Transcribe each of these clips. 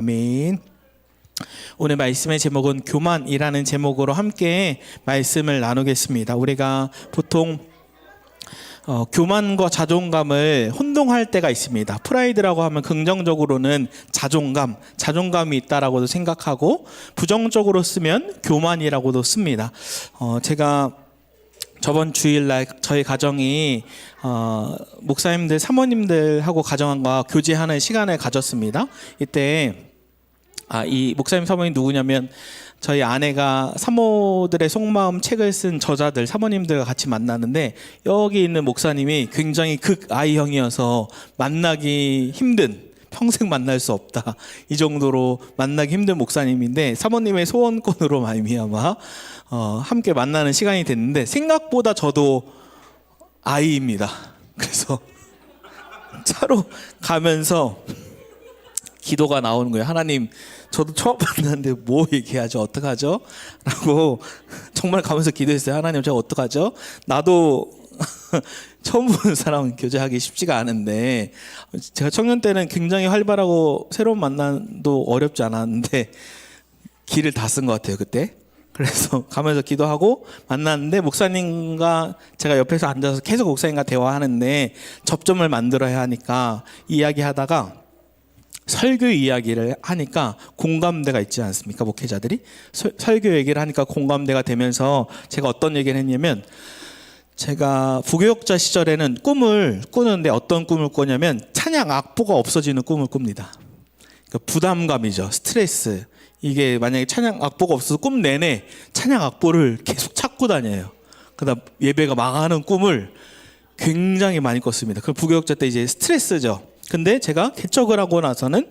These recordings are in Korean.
아멘. 오늘 말씀의 제목은 교만이라는 제목으로 함께 말씀을 나누겠습니다. 우리가 보통 교만과 자존감을 혼동할 때가 있습니다. 프라이드라고 하면 긍정적으로는 자존감이 있다라고도 생각하고, 부정적으로 쓰면 교만이라고도 씁니다. 제가 저번 주일날 저희 가정이 목사님들, 사모님들하고 가정과 교제하는 시간을 가졌습니다. 이때 이 목사님 사모님 누구냐면, 저희 아내가 사모들의 속마음 책을 쓴 저자들, 사모님들과 같이 만나는데, 여기 있는 목사님이 굉장히 극I형이어서 만나기 힘든, 평생 만날 수 없다, 이 정도로 만나기 힘든 목사님인데, 사모님의 소원권으로 말미암아 함께 만나는 시간이 됐는데, 생각보다 저도 I입니다. 그래서 차로 가면서 기도가 나오는 거예요. 하나님, 저도 처음 만났는데 뭐 얘기하죠? 어떡하죠? 라고 정말 가면서 기도했어요. 하나님, 제가 어떡하죠? 나도 처음 보는 사람은 교제하기 쉽지가 않은데, 제가 청년 때는 굉장히 활발하고 새로운 만남도 어렵지 않았는데 길을 다 쓴 것 같아요, 그때. 그래서 가면서 기도하고 만났는데, 목사님과 제가 옆에서 앉아서 계속 목사님과 대화하는데 접점을 만들어야 하니까 이야기하다가 설교 이야기를 하니까 공감대가 있지 않습니까? 목회자들이 설교 얘기를 하니까 공감대가 되면서 제가 어떤 얘기를 했냐면, 제가 부교육자 시절에는 꿈을 꾸는데 어떤 꿈을 꾸냐면 찬양 악보가 없어지는 꿈을 꿉니다. 그러니까 부담감이죠. 스트레스. 이게 만약에 찬양 악보가 없어서 꿈 내내 찬양 악보를 계속 찾고 다녀요. 그다음 예배가 망하는 꿈을 굉장히 많이 꿨습니다. 그 부교육자 때 이제 스트레스죠. 근데 제가 개척을 하고 나서는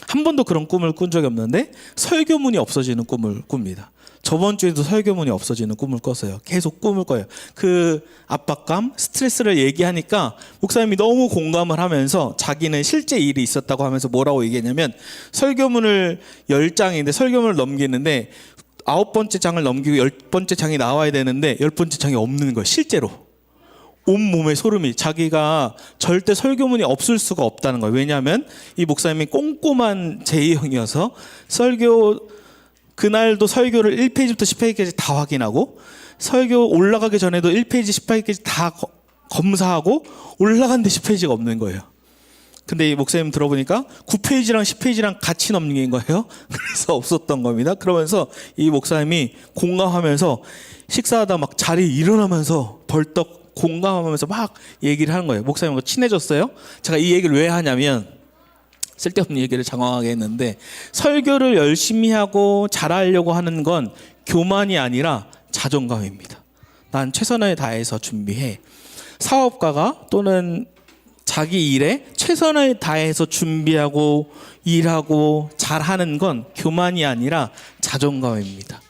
한 번도 그런 꿈을 꾼 적이 없는데, 설교문이 없어지는 꿈을 꿉니다. 저번 주에도 설교문이 없어지는 꿈을 꿨어요. 계속 꿈을 꿔요. 그 압박감, 스트레스를 얘기하니까 목사님이 너무 공감을 하면서 자기는 실제 일이 있었다고 하면서 뭐라고 얘기했냐면, 설교문을 10장인데 설교문을 넘기는데 9번째 장을 넘기고 10번째 장이 나와야 되는데 10번째 장이 없는 거예요. 실제로. 온몸에 소름이, 자기가 절대 설교문이 없을 수가 없다는 거예요. 왜냐하면 이 목사님이 꼼꼼한 제2형이어서 그날도 설교를 1페이지부터 10페이지까지 다 확인하고, 설교 올라가기 전에도 1페이지 10페이지까지 다 검사하고 올라갔는데 10페이지가 없는 거예요. 근데 이 목사님 들어보니까 9페이지랑 10페이지랑 같이 넘긴 거예요. 그래서 없었던 겁니다. 그러면서 이 목사님이 공감하면서 식사하다 막 자리에 일어나면서 벌떡 공감하면서 막 얘기를 하는 거예요. 목사님과 친해졌어요. 제가 이 얘기를 왜 하냐면, 쓸데없는 얘기를 장황하게 했는데, 설교를 열심히 하고 잘하려고 하는 건 교만이 아니라 자존감입니다. 난 최선을 다해서 준비해. 사업가가 또는 자기 일에 최선을 다해서 준비하고 일하고 잘하는 건 교만이 아니라 자존감입니다.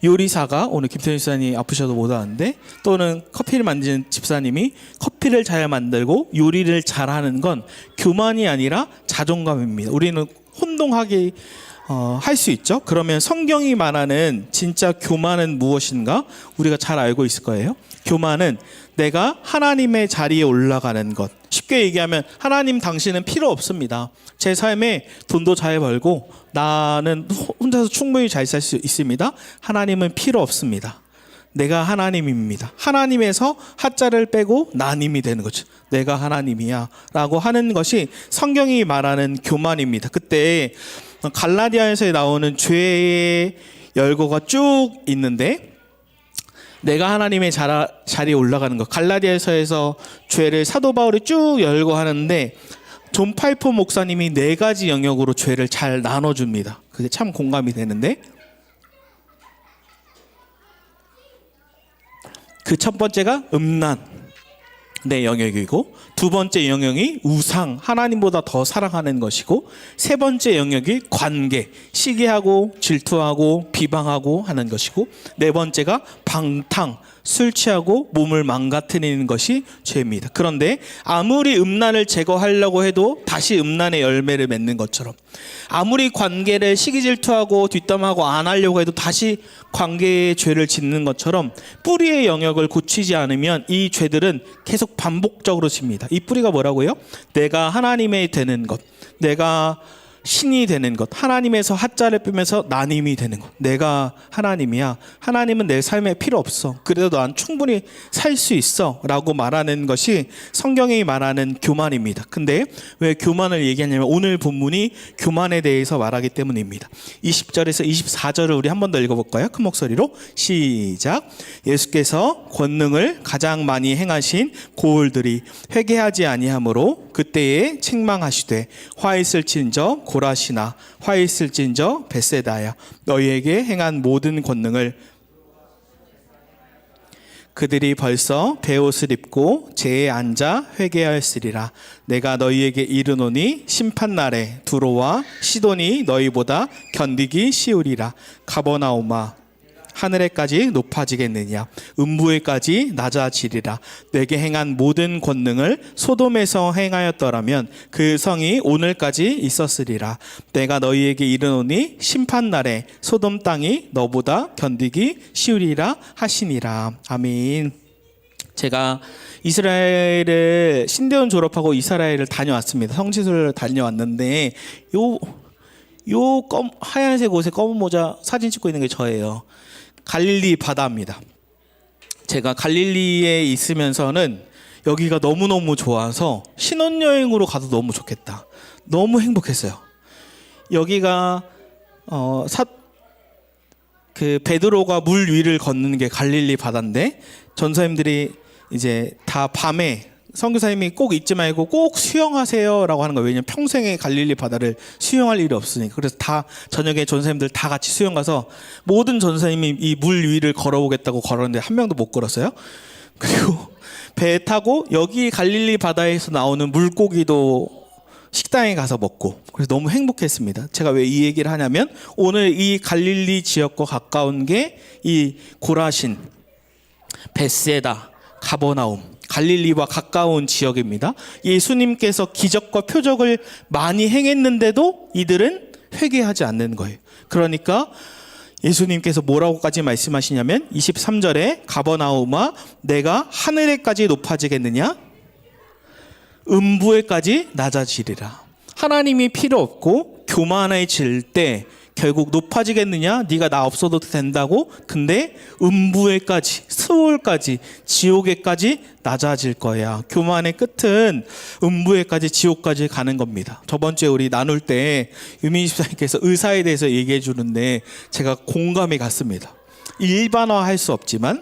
요리사가, 오늘 김태현 집사님이 아프셔도 못 왔는데, 또는 커피를 만드는 집사님이 커피를 잘 만들고 요리를 잘하는 건 교만이 아니라 자존감입니다. 우리는 혼동하게 할 수 있죠. 그러면 성경이 말하는 진짜 교만은 무엇인가? 우리가 잘 알고 있을 거예요. 교만은 내가 하나님의 자리에 올라가는 것. 쉽게 얘기하면, 하나님 당신은 필요 없습니다. 제 삶에 돈도 잘 벌고 나는 혼자서 충분히 잘 살 수 있습니다. 하나님은 필요 없습니다. 내가 하나님입니다. 하나님에서 하자를 빼고 나님이 되는 거죠. 내가 하나님이야 라고 하는 것이 성경이 말하는 교만입니다. 그때 갈라디아에서 나오는 죄의 열거가 쭉 있는데, 내가 하나님의 자리에 올라가는 것, 갈라디아서에서 죄를 사도 바울이 쭉 열거하는데, 존 파이퍼 목사님이 4가지 영역으로 죄를 잘 나눠줍니다. 그게 참 공감이 되는데, 그 첫 번째가 음란, 내 영역이고, 두 번째 영역이 우상, 하나님보다 더 사랑하는 것이고, 세 번째 영역이 관계, 시기하고 질투하고 비방하고 하는 것이고, 네 번째가 방탕, 술 취하고 몸을 망가뜨리는 것이 죄입니다. 그런데 아무리 음란을 제거하려고 해도 다시 음란의 열매를 맺는 것처럼, 아무리 관계를 시기질투하고 뒷담하고 안 하려고 해도 다시 관계의 죄를 짓는 것처럼, 뿌리의 영역을 고치지 않으면 이 죄들은 계속 반복적으로 집니다. 이 뿌리가 뭐라고요? 내가 하나님의 되는 것, 내가 신이 되는 것, 하나님에서 하자를 빼면서 나님이 되는 것. 내가 하나님이야. 하나님은 내 삶에 필요 없어. 그래도 난 충분히 살 수 있어 라고 말하는 것이 성경이 말하는 교만입니다. 근데 왜 교만을 얘기하냐면 오늘 본문이 교만에 대해서 말하기 때문입니다. 20절에서 24절을 우리 한 번 더 읽어볼까요? 큰 목소리로 시작. 예수께서 권능을 가장 많이 행하신 고을들이 회개하지 아니하므로 그때에 책망하시되 화 있을진저 고라시나 화 있을진저 벳세다야 너희에게 행한 모든 권능을 그들이 벌써 베옷을 입고 제에 앉아 회개하였으리라. 내가 너희에게 이르노니 심판날에 두로와 시돈이 너희보다 견디기 쉬우리라. 가버나움아 하늘에까지 높아지겠느냐 음부에까지 낮아지리라. 내게 행한 모든 권능을 소돔에서 행하였더라면 그 성이 오늘까지 있었으리라. 내가 너희에게 이르노니 심판날에 소돔 땅이 너보다 견디기 쉬우리라 하시니라. 아멘. 제가 이스라엘을 신대원 졸업하고 이스라엘을 다녀왔습니다. 성지순례를 다녀왔는데 하얀색 옷에 검은 모자 사진 찍고 있는 게 저예요. 갈릴리 바다입니다. 제가 갈릴리에 있으면서는 여기가 너무너무 좋아서 신혼여행으로 가도 너무 좋겠다. 너무 행복했어요. 여기가 베드로가 물 위를 걷는 게 갈릴리 바다인데 전사님들이 이제 다 밤에 선교사님이 꼭 잊지 말고 꼭 수영하세요라고 하는 거예요. 왜냐면 평생에 갈릴리 바다를 수영할 일이 없으니까. 그래서 다 저녁에 전사님들 다 같이 수영 가서 모든 전사님이 이 물 위를 걸어오겠다고 걸었는데 한 명도 못 걸었어요. 그리고 배 타고 여기 갈릴리 바다에서 나오는 물고기도 식당에 가서 먹고 그래서 너무 행복했습니다. 제가 왜 이 얘기를 하냐면 오늘 이 갈릴리 지역과 가까운 게 이 고라신, 벳세다, 가버나움 갈릴리와 가까운 지역입니다. 예수님께서 기적과 표적을 많이 행했는데도 이들은 회개하지 않는 거예요. 그러니까 예수님께서 뭐라고까지 말씀하시냐면 23절에 가버나움아 내가 하늘에까지 높아지겠느냐 음부에까지 낮아지리라. 하나님이 필요 없고 교만해질 때 결국 높아지겠느냐? 네가 나 없어도 된다고? 근데 음부에까지, 스올까지, 지옥에까지 낮아질 거야. 교만의 끝은 음부에까지, 지옥까지 가는 겁니다. 저번 주에 우리 나눌 때 유민희 집사님께서 의사에 대해서 얘기해 주는데 제가 공감이 갔습니다. 일반화할 수 없지만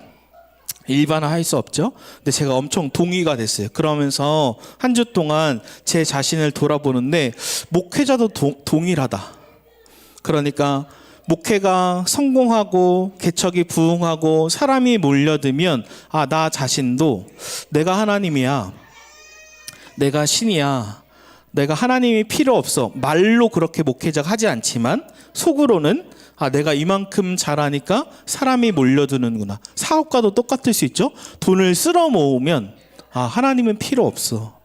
일반화할 수 없죠. 근데 제가 엄청 동의가 됐어요. 그러면서 한 주 동안 제 자신을 돌아보는데 목회자도 동일하다. 그러니까 목회가 성공하고 개척이 부흥하고 사람이 몰려들면 나 자신도 내가 하나님이야. 내가 신이야. 내가 하나님이 필요 없어. 말로 그렇게 목회자가 하지 않지만 속으로는 내가 이만큼 잘하니까 사람이 몰려드는구나. 사업가도 똑같을 수 있죠. 돈을 쓸어 모으면 하나님은 필요 없어.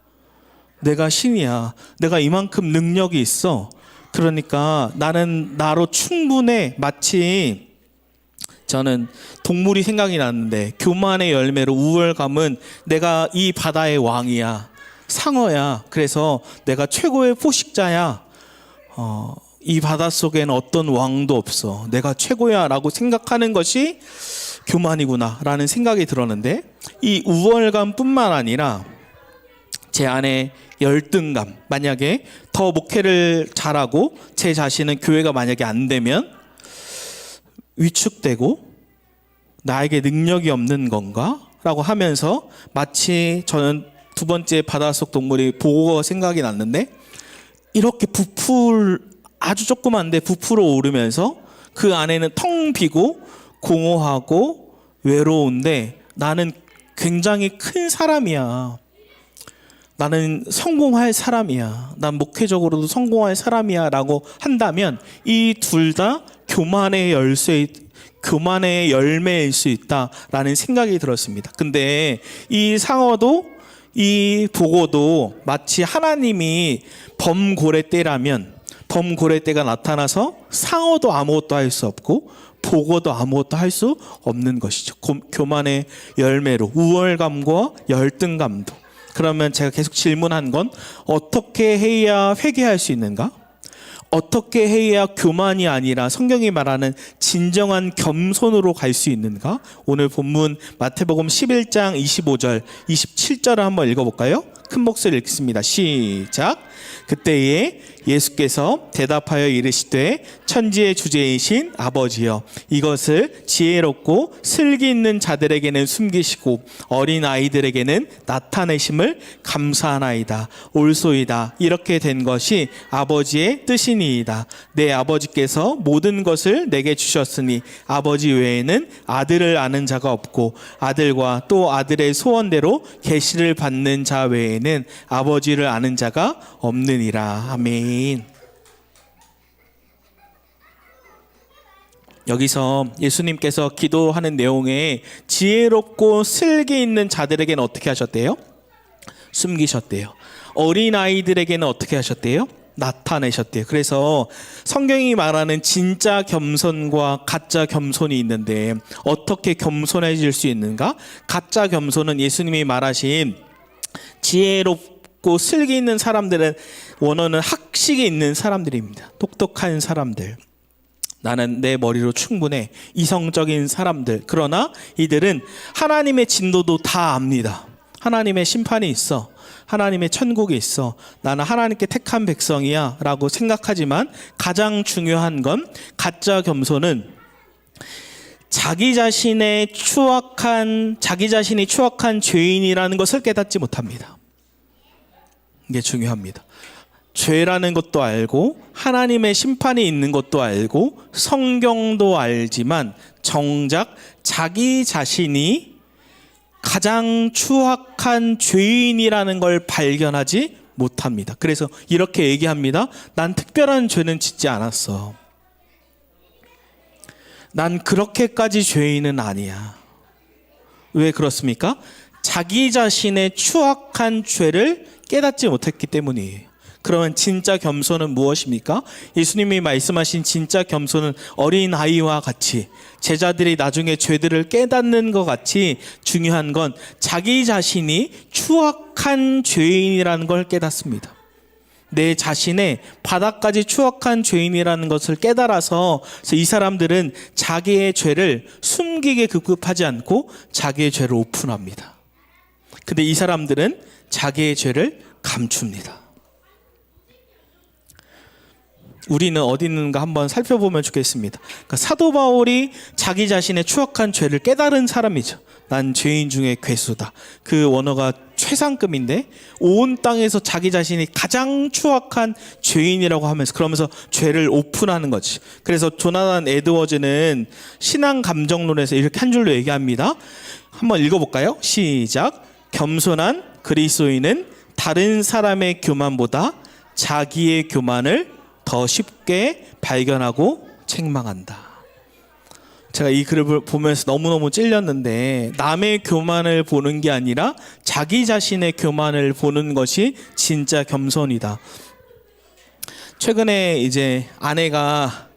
내가 신이야. 내가 이만큼 능력이 있어. 그러니까 나는 나로 충분해. 마치 저는 동물이 생각이 나는데 교만의 열매로 우월감은 내가 이 바다의 왕이야. 상어야. 그래서 내가 최고의 포식자야. 이 바닷속에는 어떤 왕도 없어. 내가 최고야 라고 생각하는 것이 교만이구나 라는 생각이 들었는데 이 우월감 뿐만 아니라 제 안에 열등감, 만약에 더 목회를 잘하고 제 자신은 교회가 만약에 안 되면 위축되고 나에게 능력이 없는 건가? 라고 하면서 마치 저는 두 번째 바닷속 동물이 보고가 생각이 났는데 이렇게 아주 조그만데 부풀어 오르면서 그 안에는 텅 비고 공허하고 외로운데 나는 굉장히 큰 사람이야. 나는 성공할 사람이야. 난 목회적으로도 성공할 사람이야 라고 한다면 이 둘 다 교만의 열매일 수 있다라는 생각이 들었습니다. 근데 이 상어도 이 보고도 마치 하나님이 범고래떼라면 범고래떼가 나타나서 상어도 아무것도 할 수 없고 보고도 아무것도 할 수 없는 것이죠. 교만의 열매로 우월감과 열등감도. 그러면 제가 계속 질문한 건 어떻게 해야 회개할 수 있는가? 어떻게 해야 교만이 아니라 성경이 말하는 진정한 겸손으로 갈 수 있는가? 오늘 본문 마태복음 11장 25절, 27절을 한번 읽어볼까요? 큰 목소리 읽습니다. 시작. 그때에 예수께서 대답하여 이르시되 천지의 주제이신 아버지여, 이것을 지혜롭고 슬기 있는 자들에게는 숨기시고 어린 아이들에게는 나타내심을 감사하나이다. 옳소이다. 이렇게 된 것이 아버지의 뜻이니이다. 내 아버지께서 모든 것을 내게 주셨으니 아버지 외에는 아들을 아는 자가 없고 아들과 또 아들의 소원대로 계시를 받는 자 외에는 아버지를 아는 자가 없느니라. 아멘. 여기서 예수님께서 기도하는 내용에 지혜롭고 슬기 있는 자들에게는 어떻게 하셨대요? 숨기셨대요. 어린아이들에게는 어떻게 하셨대요? 나타내셨대요. 그래서 성경이 말하는 진짜 겸손과 가짜 겸손이 있는데 어떻게 겸손해질 수 있는가? 가짜 겸손은 예수님이 말하신 지혜롭고 슬기 있는 사람들은 원어는 학식이 있는 사람들입니다. 똑똑한 사람들. 나는 내 머리로 충분해. 이성적인 사람들. 그러나 이들은 하나님의 진도도 다 압니다. 하나님의 심판이 있어. 하나님의 천국이 있어. 나는 하나님께 택한 백성이야 라고 생각하지만 가장 중요한 건 가짜 겸손은 자기 자신이 추악한 죄인이라는 것을 깨닫지 못합니다. 이게 중요합니다. 죄라는 것도 알고 하나님의 심판이 있는 것도 알고 성경도 알지만 정작 자기 자신이 가장 추악한 죄인이라는 걸 발견하지 못합니다. 그래서 이렇게 얘기합니다. 난 특별한 죄는 짓지 않았어. 난 그렇게까지 죄인은 아니야. 왜 그렇습니까? 자기 자신의 추악한 죄를 깨닫지 못했기 때문이에요. 그러면 진짜 겸손은 무엇입니까? 예수님이 말씀하신 진짜 겸손은 어린아이와 같이 제자들이 나중에 죄들을 깨닫는 것 같이 중요한 건 자기 자신이 추악한 죄인이라는 걸 깨닫습니다. 내 자신의 바닥까지 추악한 죄인이라는 것을 깨달아서 이 사람들은 자기의 죄를 숨기게 급급하지 않고 자기의 죄를 오픈합니다. 근데 이 사람들은 자기의 죄를 감춥니다. 우리는 어디 있는가 한번 살펴보면 좋겠습니다. 그러니까 사도 바울이 자기 자신의 추악한 죄를 깨달은 사람이죠. 난 죄인 중에 괴수다. 그 원어가 최상급인데 온 땅에서 자기 자신이 가장 추악한 죄인이라고 하면서 그러면서 죄를 오픈하는 거지. 그래서 조나단 에드워즈는 신앙 감정론에서 이렇게 한 줄로 얘기합니다. 한번 읽어볼까요? 시작. 겸손한 그리스도인은 다른 사람의 교만보다 자기의 교만을 더 쉽게 발견하고 책망한다. 제가 이 글을 보면서 너무너무 찔렸는데 남의 교만을 보는 게 아니라 자기 자신의 교만을 보는 것이 진짜 겸손이다. 최근에 이제 아내가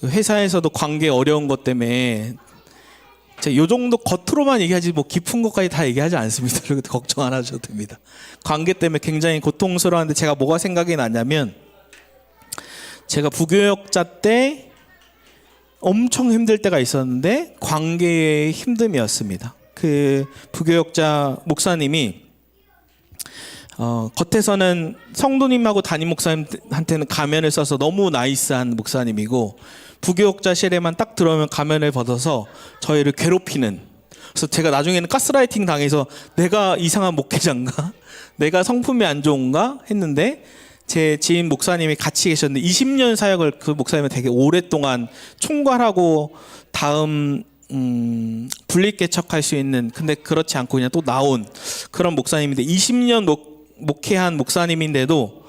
회사에서도 관계 어려운 것 때문에 제가 요 정도 겉으로만 얘기하지 뭐 깊은 것까지 다 얘기하지 않습니다. 그래도 걱정 안 하셔도 됩니다. 관계 때문에 굉장히 고통스러웠는데 제가 뭐가 생각이 나냐면 제가 부교역자 때 엄청 힘들 때가 있었는데 관계의 힘듦이었습니다. 그 부교역자 목사님이 겉에서는 성도님하고 담임 목사님한테는 가면을 써서 너무 나이스한 목사님이고 부교역자실에만 딱 들어오면 가면을 벗어서 저희를 괴롭히는, 그래서 제가 나중에는 가스라이팅 당해서 내가 이상한 목회자인가? 내가 성품이 안 좋은가? 했는데 제 지인 목사님이 같이 계셨는데 20년 사역을 그 목사님은 되게 오랫동안 총괄하고 다음 분리개척할 수 있는, 근데 그렇지 않고 그냥 또 나온 그런 목사님인데 20년 목회한 목사님인데도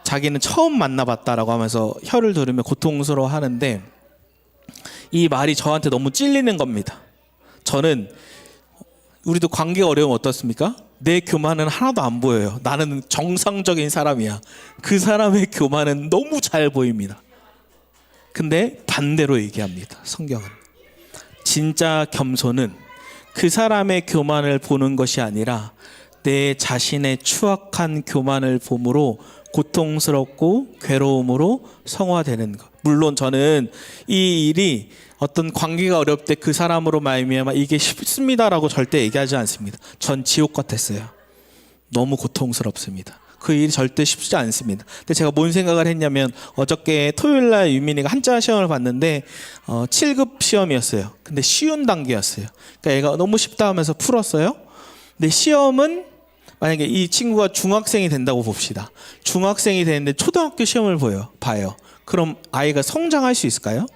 자기는 처음 만나봤다라고 하면서 혀를 두르며 고통스러워 하는데 이 말이 저한테 너무 찔리는 겁니다. 저는 우리도 관계가 어려우면 어떻습니까? 내 교만은 하나도 안 보여요. 나는 정상적인 사람이야. 그 사람의 교만은 너무 잘 보입니다. 근데 반대로 얘기합니다. 성경은 진짜 겸손은 그 사람의 교만을 보는 것이 아니라 내 자신의 추악한 교만을 봄으로 고통스럽고 괴로움으로 성화되는 것. 물론 저는 이 일이 어떤 관계가 어렵을 때 그 사람으로 말미암아 이게 쉽습니다라고 절대 얘기하지 않습니다. 전 지옥 같았어요. 너무 고통스럽습니다. 그 일이 절대 쉽지 않습니다. 근데 제가 뭔 생각을 했냐면 어저께 토요일날 유민이가 한자 시험을 봤는데 7급 시험이었어요. 근데 쉬운 단계였어요. 그러니까 얘가 너무 쉽다 하면서 풀었어요. 근데 시험은 만약에 이 친구가 중학생이 된다고 봅시다. 중학생이 되는데 초등학교 시험을 봐요. 그럼 아이가 성장할 수 있을까요?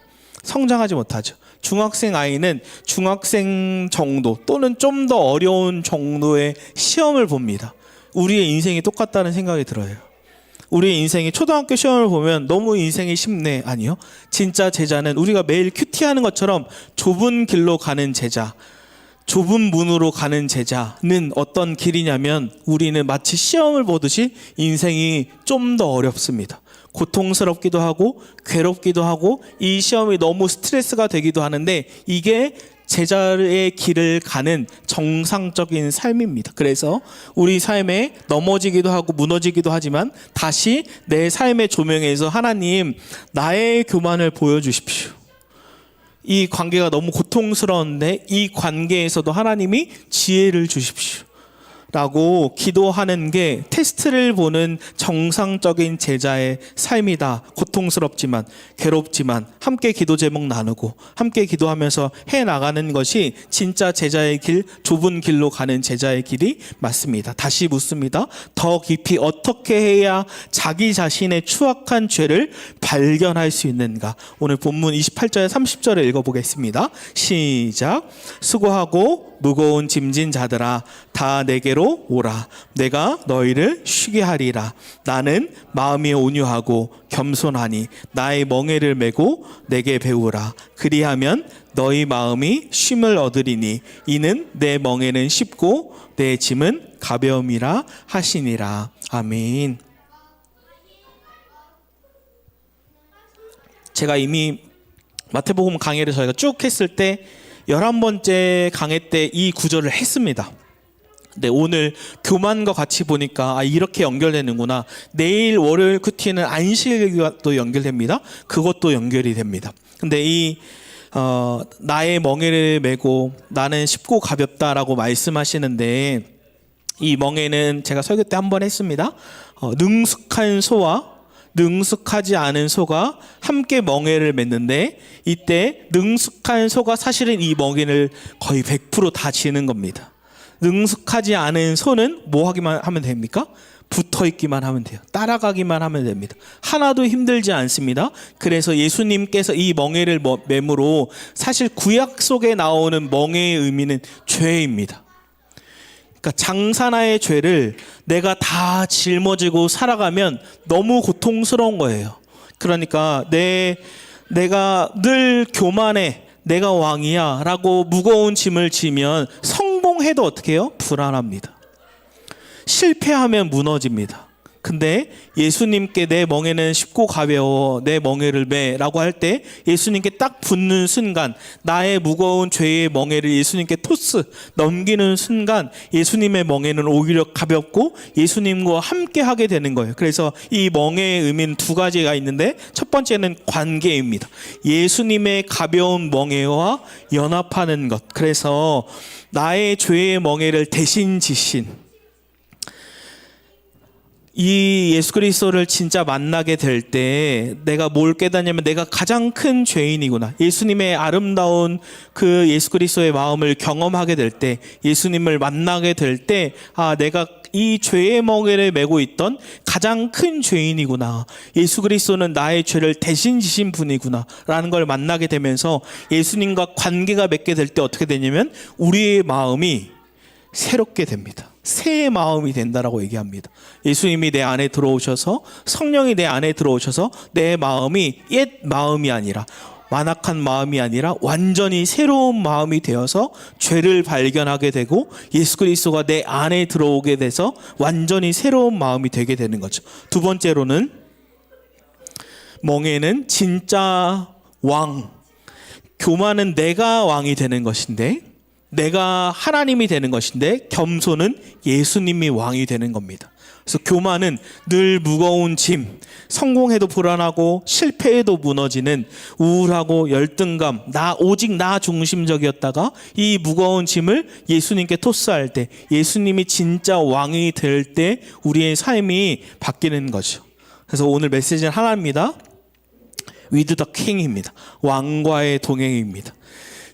성장하지 못하죠. 중학생 아이는 중학생 정도 또는 좀 더 어려운 정도의 시험을 봅니다. 우리의 인생이 똑같다는 생각이 들어요. 우리의 인생이 초등학교 시험을 보면 너무 인생이 쉽네. 아니요. 진짜 제자는 우리가 매일 큐티하는 것처럼 좁은 길로 가는 제자, 좁은 문으로 가는 제자는 어떤 길이냐면 우리는 마치 시험을 보듯이 인생이 좀 더 어렵습니다. 고통스럽기도 하고 괴롭기도 하고 이 시험이 너무 스트레스가 되기도 하는데 이게 제자의 길을 가는 정상적인 삶입니다. 그래서 우리 삶에 넘어지기도 하고 무너지기도 하지만 다시 내 삶의 조명에서 하나님 나의 교만을 보여주십시오. 이 관계가 너무 고통스러운데 이 관계에서도 하나님이 지혜를 주십시오. 라고 기도하는 게 테스트를 보는 정상적인 제자의 삶이다. 고통스럽지만 괴롭지만 함께 기도 제목 나누고 함께 기도하면서 해나가는 것이 진짜 제자의 길, 좁은 길로 가는 제자의 길이 맞습니다. 다시 묻습니다. 더 깊이 어떻게 해야 자기 자신의 추악한 죄를 발견할 수 있는가? 오늘 본문 28절 30절을 읽어보겠습니다. 시작. 수고하고 무거운 짐진 자들아 다 내게로 오라. 내가 너희를 쉬게 하리라. 나는 마음이 온유하고 겸손하니 나의 멍에를 메고 내게 배우라. 그리하면 너희 마음이 쉼을 얻으리니 이는 내 멍에는 쉽고 내 짐은 가벼움이라 하시니라. 아멘. 제가 이미 마태복음 강해를 저희가 쭉 했을 때 11번째 강해 때 이 구절을 했습니다. 근데 오늘 교만과 같이 보니까 이렇게 연결되는구나. 내일 월요일 큐티는 안식일과 또 연결됩니다. 그것도 연결이 됩니다. 근데 나의 멍에를 메고 나는 쉽고 가볍다라고 말씀하시는데 이 멍에는 제가 설교 때 한번 했습니다. 능숙한 소와 능숙하지 않은 소가 함께 멍에를 맺는데 이때 능숙한 소가 사실은 이 멍에를 거의 100% 다 지는 겁니다. 능숙하지 않은 소는 뭐 하기만 하면 됩니까? 붙어 있기만 하면 돼요. 따라가기만 하면 됩니다. 하나도 힘들지 않습니다. 그래서 예수님께서 이 멍에를 맴으로 사실 구약 속에 나오는 멍에의 의미는 죄입니다. 그러니까 장사나의 죄를 내가 다 짊어지고 살아가면 너무 고통스러운 거예요. 그러니까 내가 늘 교만해, 내가 왕이야 라고 무거운 짐을 지면 성공해도 어떻게 해요? 불안합니다. 실패하면 무너집니다. 근데 예수님께 내 멍에는 쉽고 가벼워 내 멍에를 매라고 할 때 예수님께 딱 붙는 순간 나의 무거운 죄의 멍에를 예수님께 토스 넘기는 순간 예수님의 멍에는 오히려 가볍고 예수님과 함께 하게 되는 거예요. 그래서 이 멍에의 의미는 두 가지가 있는데 첫 번째는 관계입니다. 예수님의 가벼운 멍에와 연합하는 것. 그래서 나의 죄의 멍에를 대신 지신 이 예수 그리스도를 진짜 만나게 될 때 내가 뭘 깨닫냐면 내가 가장 큰 죄인이구나. 예수님의 아름다운 그 예수 그리스도의 마음을 경험하게 될 때 예수님을 만나게 될 때 내가 이 죄의 멍에를 메고 있던 가장 큰 죄인이구나. 예수 그리스도는 나의 죄를 대신 지신 분이구나 라는 걸 만나게 되면서 예수님과 관계가 맺게 될 때 어떻게 되냐면 우리의 마음이 새롭게 됩니다. 새 마음이 된다라고 얘기합니다. 예수님이 내 안에 들어오셔서 성령이 내 안에 들어오셔서 내 마음이 옛 마음이 아니라 완악한 마음이 아니라 완전히 새로운 마음이 되어서 죄를 발견하게 되고 예수 그리스도가 내 안에 들어오게 돼서 완전히 새로운 마음이 되게 되는 거죠. 두 번째로는 멍에는 진짜 왕, 교만은 내가 왕이 되는 것인데 내가 하나님이 되는 것인데 겸손은 예수님이 왕이 되는 겁니다. 그래서 교만은 늘 무거운 짐, 성공해도 불안하고 실패해도 무너지는 우울하고 열등감, 오직 나 중심적이었다가 이 무거운 짐을 예수님께 토스할 때, 예수님이 진짜 왕이 될 때 우리의 삶이 바뀌는 거죠. 그래서 오늘 메시지는 하나입니다. With the King입니다. 왕과의 동행입니다.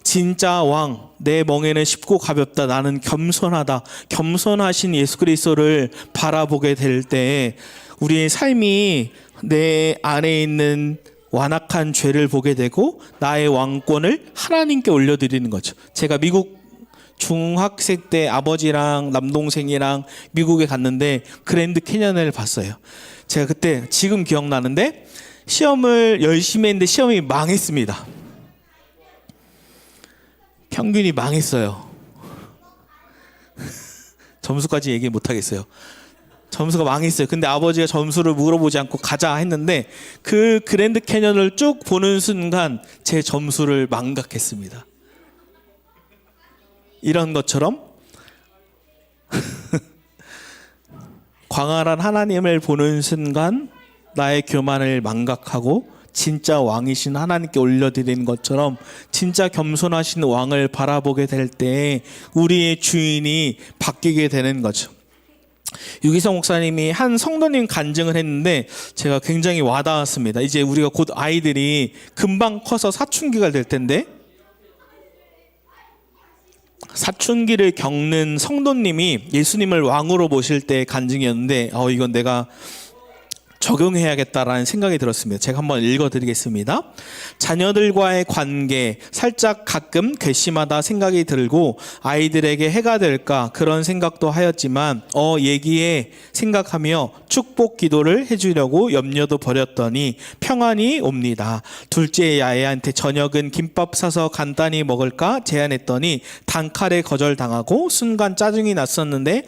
진짜 왕, 내 멍에는 쉽고 가볍다. 나는 겸손하다. 겸손하신 예수 그리스도를 바라보게 될 때 우리의 삶이 내 안에 있는 완악한 죄를 보게 되고 나의 왕권을 하나님께 올려드리는 거죠. 제가 미국 중학생 때 아버지랑 남동생이랑 미국에 갔는데 그랜드 캐년을 봤어요. 제가 그때 지금 기억나는데 시험을 열심히 했는데 시험이 망했습니다. 평균이 망했어요. 점수까지 얘기 못하겠어요. 점수가 망했어요. 근데 아버지가 점수를 물어보지 않고 가자 했는데 그 그랜드 캐년을 쭉 보는 순간 제 점수를 망각했습니다. 이런 것처럼 광활한 하나님을 보는 순간 나의 교만을 망각하고 진짜 왕이신 하나님께 올려드리는 것처럼 진짜 겸손하신 왕을 바라보게 될 때 우리의 주인이 바뀌게 되는 거죠. 유기성 목사님이 한 성도님 간증을 했는데 제가 굉장히 와닿았습니다. 이제 우리가 곧 아이들이 금방 커서 사춘기가 될 텐데 사춘기를 겪는 성도님이 예수님을 왕으로 모실 때 간증이었는데 이건 내가 적용해야겠다라는 생각이 들었습니다. 제가 한번 읽어드리겠습니다. 자녀들과의 관계, 살짝 가끔 괘씸하다 생각이 들고 아이들에게 해가 될까 그런 생각도 하였지만 얘기에 생각하며 축복 기도를 해주려고 염려도 버렸더니 평안이 옵니다. 둘째 아이한테 저녁은 김밥 사서 간단히 먹을까 제안했더니 단칼에 거절당하고 순간 짜증이 났었는데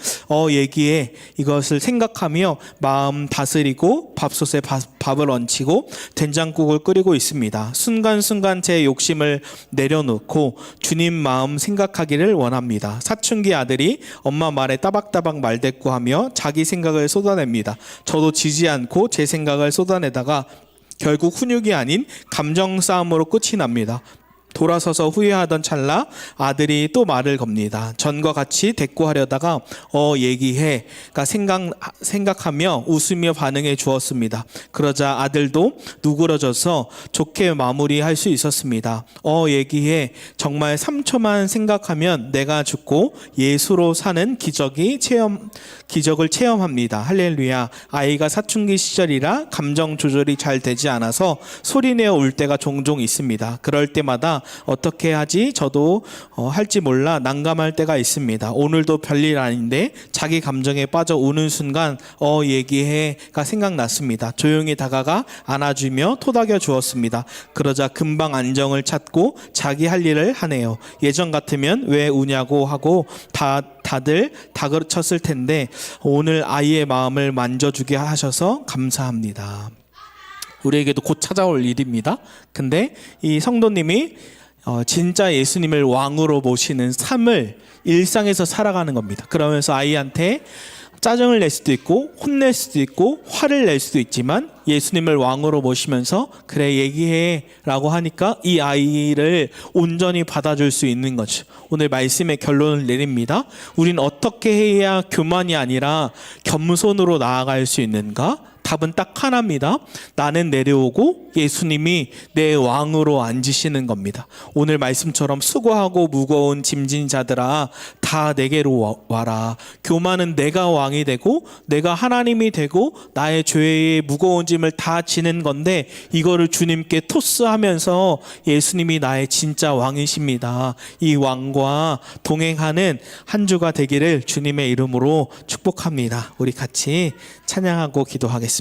얘기에 이것을 생각하며 마음 다스리고 밥솥에 밥을 얹히고 된장국을 끓이고 있습니다. 순간순간 제 욕심을 내려놓고 주님 마음 생각하기를 원합니다. 사춘기 아들이 엄마 말에 따박따박 말대꾸하며 자기 생각을 쏟아냅니다. 저도 지지 않고 제 생각을 쏟아내다가 결국 훈육이 아닌 감정 싸움으로 끝이 납니다. 돌아서서 후회하던 찰나 아들이 또 말을 겁니다. 전과 같이 대꾸하려다가 얘기해가 생각하며 웃으며 반응해 주었습니다. 그러자 아들도 누그러져서 좋게 마무리할 수 있었습니다. 얘기해 정말 3초만 생각하면 내가 죽고 예수로 사는 기적을 체험합니다. 할렐루야. 아이가 사춘기 시절이라 감정 조절이 잘 되지 않아서 소리내어 울 때가 종종 있습니다. 그럴 때마다 어떻게 하지? 저도 할지 몰라 난감할 때가 있습니다. 오늘도 별일 아닌데 자기 감정에 빠져 우는 순간 얘기해가 생각났습니다. 조용히 다가가 안아주며 토닥여 주었습니다. 그러자 금방 안정을 찾고 자기 할 일을 하네요. 예전 같으면 왜 우냐고 하고 다들 다 그쳤을 텐데 오늘 아이의 마음을 만져주게 하셔서 감사합니다. 우리에게도 곧 찾아올 일입니다. 근데 이 성도님이 진짜 예수님을 왕으로 모시는 삶을 일상에서 살아가는 겁니다. 그러면서 아이한테 짜증을 낼 수도 있고 혼낼 수도 있고 화를 낼 수도 있지만 예수님을 왕으로 모시면서 그래 얘기해 라고 하니까 이 아이를 온전히 받아줄 수 있는 거죠. 오늘 말씀의 결론을 내립니다. 우린 어떻게 해야 교만이 아니라 겸손으로 나아갈 수 있는가? 답은 딱 하나입니다. 나는 내려오고 예수님이 내 왕으로 앉으시는 겁니다. 오늘 말씀처럼 수고하고 무거운 짐진 자들아 다 내게로 와라. 교만은 내가 왕이 되고 내가 하나님이 되고 나의 죄의 무거운 짐을 다 지는 건데 이거를 주님께 토스하면서 예수님이 나의 진짜 왕이십니다. 이 왕과 동행하는 한 주가 되기를 주님의 이름으로 축복합니다. 우리 같이 찬양하고 기도하겠습니다.